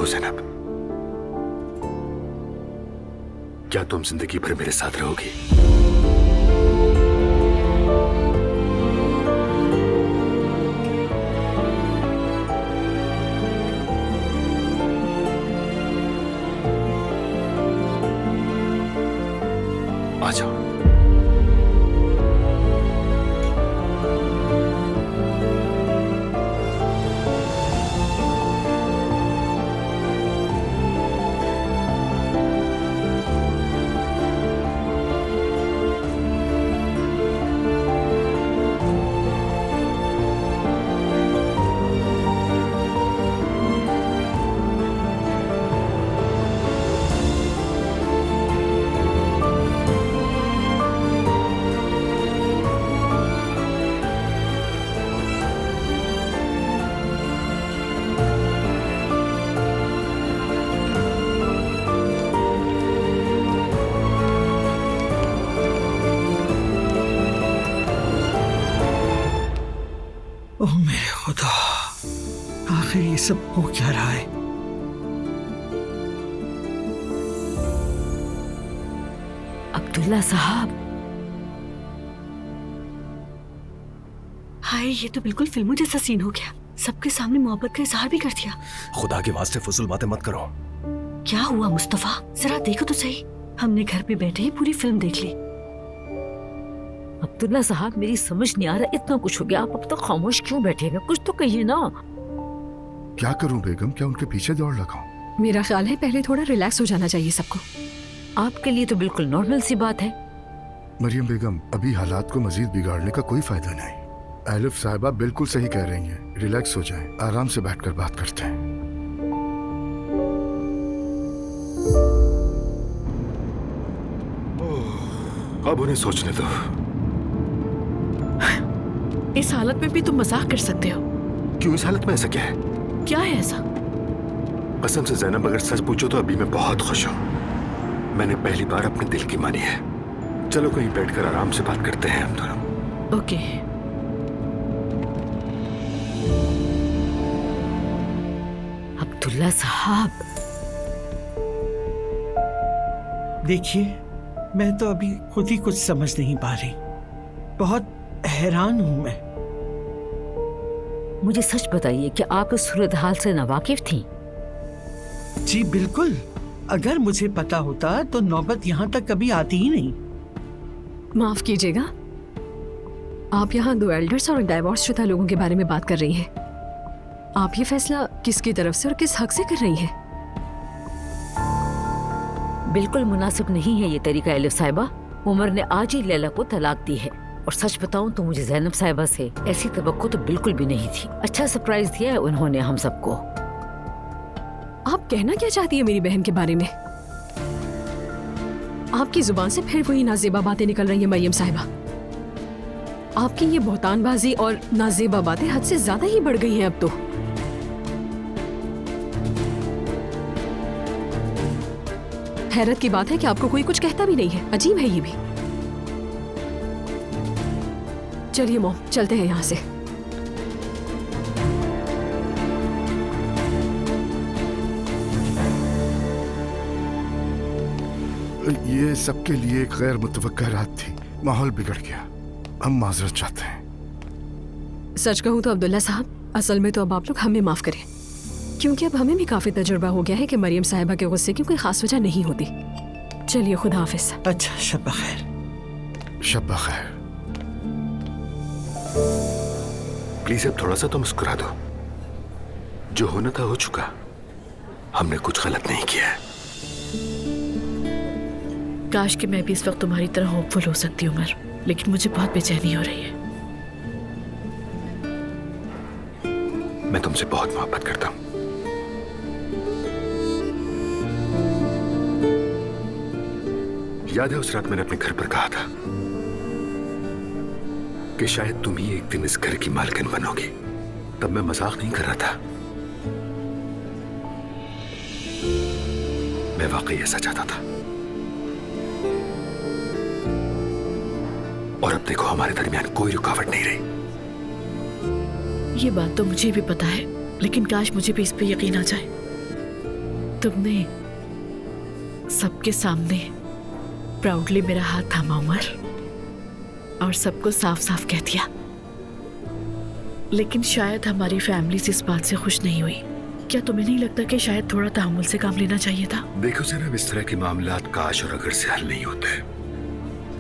ज़ैनब, क्या तुम जिंदगी भर मेरे साथ रहोगी? आ जाओ। ओह मेरे खुदा, आखिर ये सब हो क्या रहा है? अब्दुल्ला साहब, हाय, ये तो बिल्कुल फिल्मों जैसा सीन हो गया। सबके सामने मोहब्बत का इजहार भी कर दिया। खुदा के वास्ते फजूल बातें मत करो। क्या हुआ मुस्तफा, जरा देखो तो सही। हमने घर पे बैठे ही पूरी फिल्म देख ली। अब्दुल्ला साहब, मेरी समझ नहीं आ रहा, इतना कुछ हो गया, आप अब तक खामोश क्यों बैठे हैं? कुछ तो कहिए ना। क्या करूं बेगम, क्या उनके पीछे दौड़ लगाऊं? मेरा ख्याल है पहले थोड़ा रिलैक्स हो जाना चाहिए सबको। आपके लिए तो बिल्कुल नॉर्मल सी बात है। मरियम बेगम, अभी हालात को मजीद बिगाड़ने का कोई फायदा नहीं। आलिफ साहिबा बिल्कुल सही कह रही हैं। रिलैक्स हो जाएं, आराम से बैठकर बात करते हैं। अब उन्हें सोचने दो। इस हालत में भी तुम मजाक कर सकते हो? क्यों? इस हालत में ऐसा क्या है? क्या है ऐसा? कसम से ज़ैनब, अगर सच पूछो तो अभी मैं बहुत खुश हूँ। मैंने पहली बार अपने दिल की मानी है। चलो कहीं बैठकर आराम से बात करते हैं हम दोनों। ओके। अब्दुल्ला साहब, देखिए, मैं तो अभी खुद ही कुछ समझ नहीं पा रही। बहुत हैरान हूं मैं। मुझे सच बताइए कि आप इस सूरत हाल से नावाकिफ थी? जी बिल्कुल। अगर मुझे पता होता तो नौबत यहाँ तक कभी आती ही नहीं। माफ कीजिएगा, आप यहाँ दो एल्डर्स और डाइवोर्स शुदा लोगों के बारे में बात कर रही हैं। आप ये फैसला किसकी तरफ से और किस हक से कर रही हैं? बिल्कुल मुनासिब नहीं है ये तरीका आलिफ साहिबा। उमर ने आज ही लैला को तलाक दी है, और सच बताऊं तो मुझे ज़ैनब साहिबा से ऐसी तवक्को तो बिल्कुल भी नहीं थी। अच्छा सरप्राइज दिया है उन्होंने हम सबको। आप कहना क्या चाहती है मेरी बहन के बारे में? आपकी जुबान से फिर वही नाजेबा बातें निकल रही है मरियम साहिबा। आपकी ये बहतानबाजी और नाजेबा बातें हद से ज्यादा ही बढ़ गई हैं अब तो। हैरत की बात है कि आपको कोई कुछ कहता भी नहीं है। अजीब है ये भी। चलिए मॉम, चलते हैं यहाँ से। ये सबके लिए एक गैर मुतवक्का रात थी। माहौल बिगड़ गया। हम माजरत चाहते हैं। सच कहूँ तो अब्दुल्ला साहब, असल में तो अब आप लोग हमें माफ करें, क्योंकि अब हमें भी काफी तजुर्बा हो गया है कि मरियम साहिबा के गुस्से की कोई खास वजह नहीं होती। चलिए, खुदा हाफिज। अच्छा, शब खैर। शब खैर। प्लीज अब थोड़ा सा तो मुस्कुरा दो। जो होना था हो चुका। हमने कुछ गलत नहीं किया है। काश कि मैं भी इस वक्त तुम्हारी तरह होपफुल हो सकती हूँ उमर, लेकिन मुझे बहुत बेचैनी हो रही है। मैं तुमसे बहुत मोहब्बत करता हूँ। याद है उस रात मैंने अपने घर पर कहा था कि शायद तुम ही एक दिन इस घर की मालकिन बनोगी। तब मैं मजाक नहीं कर रहा था, मैं वाकई ऐसा चाहता था। और अब देखो, हमारे दरमियान कोई रुकावट नहीं रही। ये बात तो मुझे भी पता है, लेकिन काश मुझे भी इस पे यकीन आ जाए। तुमने सबके सामने प्राउडली मेरा हाथ थामा उमर, और सबको साफ साफ कह दिया। लेकिन शायद हमारी फैमिली इस बात से खुश नहीं हुई। क्या तुम्हें नहीं लगता कि शायद थोड़ा तहम्मुल से काम लेना चाहिए था? देखो जनाब, इस तरह के मामलात काश और अगर से हल नहीं होते।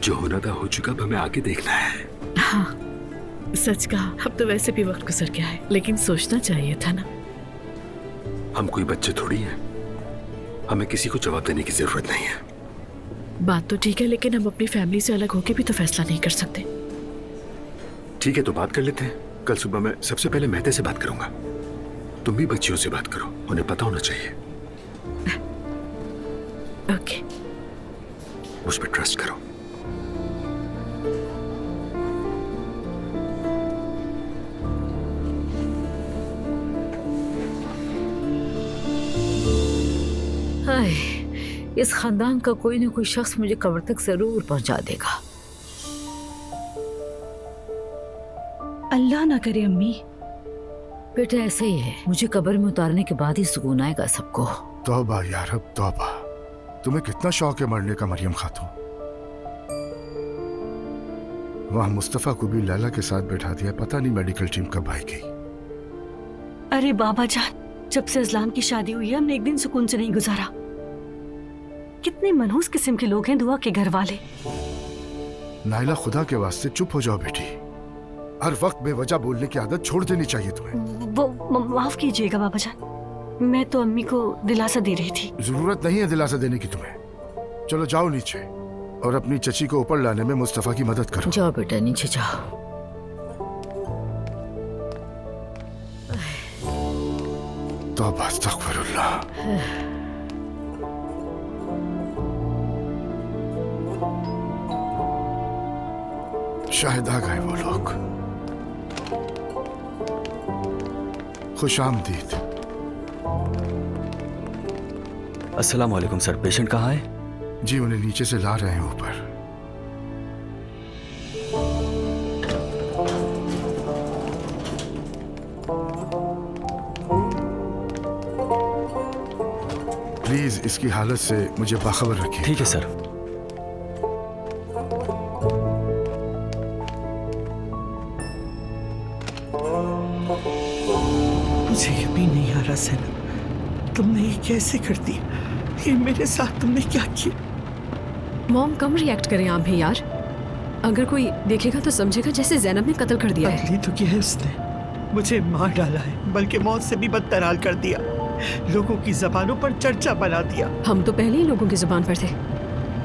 जो होना था हो चुका, अब हमें आगे देखना है। हाँ, सच कहा। अब तो वैसे भी वक्त गुजर गया है, लेकिन सोचना चाहिए था ना। हम कोई बच्चे थोड़ी हैं, हमें किसी को जवाब देने की जरूरत नहीं है। बात तो ठीक है, लेकिन हम अपनी फैमिली से अलग होकर भी तो फैसला नहीं कर सकते। ठीक है, तो बात कर लेते हैं। कल सुबह मैं सबसे पहले मेहते से बात करूंगा। तुम भी बच्चियों से बात करो, उन्हें पता होना चाहिए। ओके। उस पर ट्रस्ट करो। हाय, इस खानदान का कोई ना कोई शख्स मुझे कब्र तक जरूर पहुंचा देगा। अल्लाह ना करे अम्मी। बेटा ऐसे ही है, मुझे कब्र में उतारने के बाद ही सुकून आएगा सबको। तौबा यार, अब तौबा। तुम्हें कितना शौक है मरने का मरियम खातून। वहां मुस्तफा को भी लैला के साथ बैठा दिया, पता नहीं मेडिकल टीम कब आएगी। अरे बाबा जान, जब से इस्लाम की शादी हुई है हमने एक दिन सुकून से नहीं गुजारा। कितने मनहूस किस्म के लोग हैं दुआ के घर वाले। नाइला, खुदा के वास्ते चुप हो जाओ बेटी। हर वक्त बेवजह बोलने की आदत छोड़ देनी चाहिए तुम्हें। वो माफ कीजिएगा बाबा जान, मैं तो अम्मी को दिलासा दे रही थी। जरूरत नहीं है दिलासा देने की तुम्हें। चलो जाओ नीचे और अपनी चची को ऊपर लाने में मुस्तफा की मदद करो। जाओ बेटा, नीचे जाओ। तौबा, अस्तगफिरुल्लाह। शायद आ गए वो लोग। खुश आमदीद। अस्सलाम वालेकुम सर, पेशेंट कहाँ है? जी, उन्हें नीचे से ला रहे हैं ऊपर। प्लीज इसकी हालत से मुझे बाखबर रखिए। ठीक है सर। मुझे यकीन नहीं आ रहा सैनब, तुमने ये कैसे कर दिया? ये मेरे साथ तुमने क्या किया? मॉम, कम रिएक्ट करें आप भी यार। अगर कोई देखेगा तो समझेगा जैसे जैनब ने कत्ल कर दिया है। पहले तो क्या है, उसने मुझे मार डाला है, बल्कि मौत से भी बदतर हाल कर दिया। लोगों की जबानों पर चर्चा बना दिया। हम तो पहले ही लोगों की जुबान पर थे,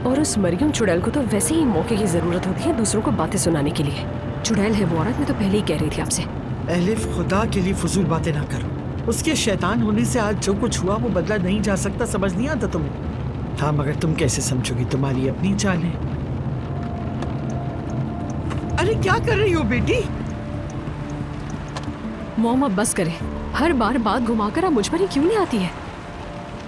और उस मरियम चुड़ैल को तो वैसे ही मौके की जरूरत होती है दूसरों को बातें सुनाने के लिए। चुड़ैल है वो औरत, मैं तो पहले ही कह रही थी आपसे। एलिफ, खुदा के लिए फजूल बातें ना करो। उसके शैतान होने से आज जो कुछ हुआ वो बदला नहीं जा सकता, समझ नहीं आता तुम्हें? हाँ, मगर तुम कैसे समझोगी, तुम्हारी अपनी चाल है। अरे क्या कर रही हो बेटी? मॉम अब बस करें, हर बार बात घुमाकर आप मुझ पर ही क्यों नहीं आती है?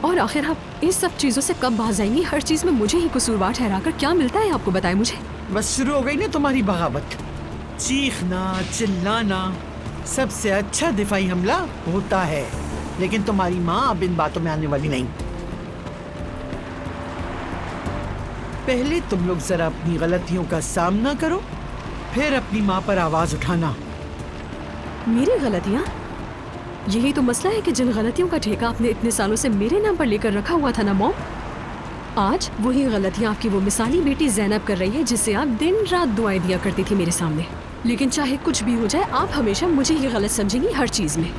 और आखिर आप इन सब चीजों से कब बाज आएंगी? हर चीज में मुझे ही कसूरवार ठहराकर क्या मिलता है आपको, बताएं मुझे। बस शुरू हो गई ना तुम्हारी बगावत, चीखना चिल्लाना। सबसे अच्छा दिफाई हमला होता है, लेकिन तुम्हारी माँ अब इन बातों में आने वाली नहीं। पहले तुम लोग जरा अपनी गलतियों का सामना करो, फिर अपनी माँ पर आवाज उठाना। मेरी गलतियाँ? यही तो मसला है कि जिन गलतियों का ठेका आपने इतने सालों से मेरे नाम पर लेकर रखा हुआ था ना मॉम, आज वही गलतियाँ आपकी वो मिसाली बेटी ज़ैनब कर रही है, जिससे आप दिन रात दुआएं दिया करती थी मेरे सामने। लेकिन चाहे कुछ भी हो जाए, आप हमेशा मुझे ही गलत समझेंगी हर चीज में।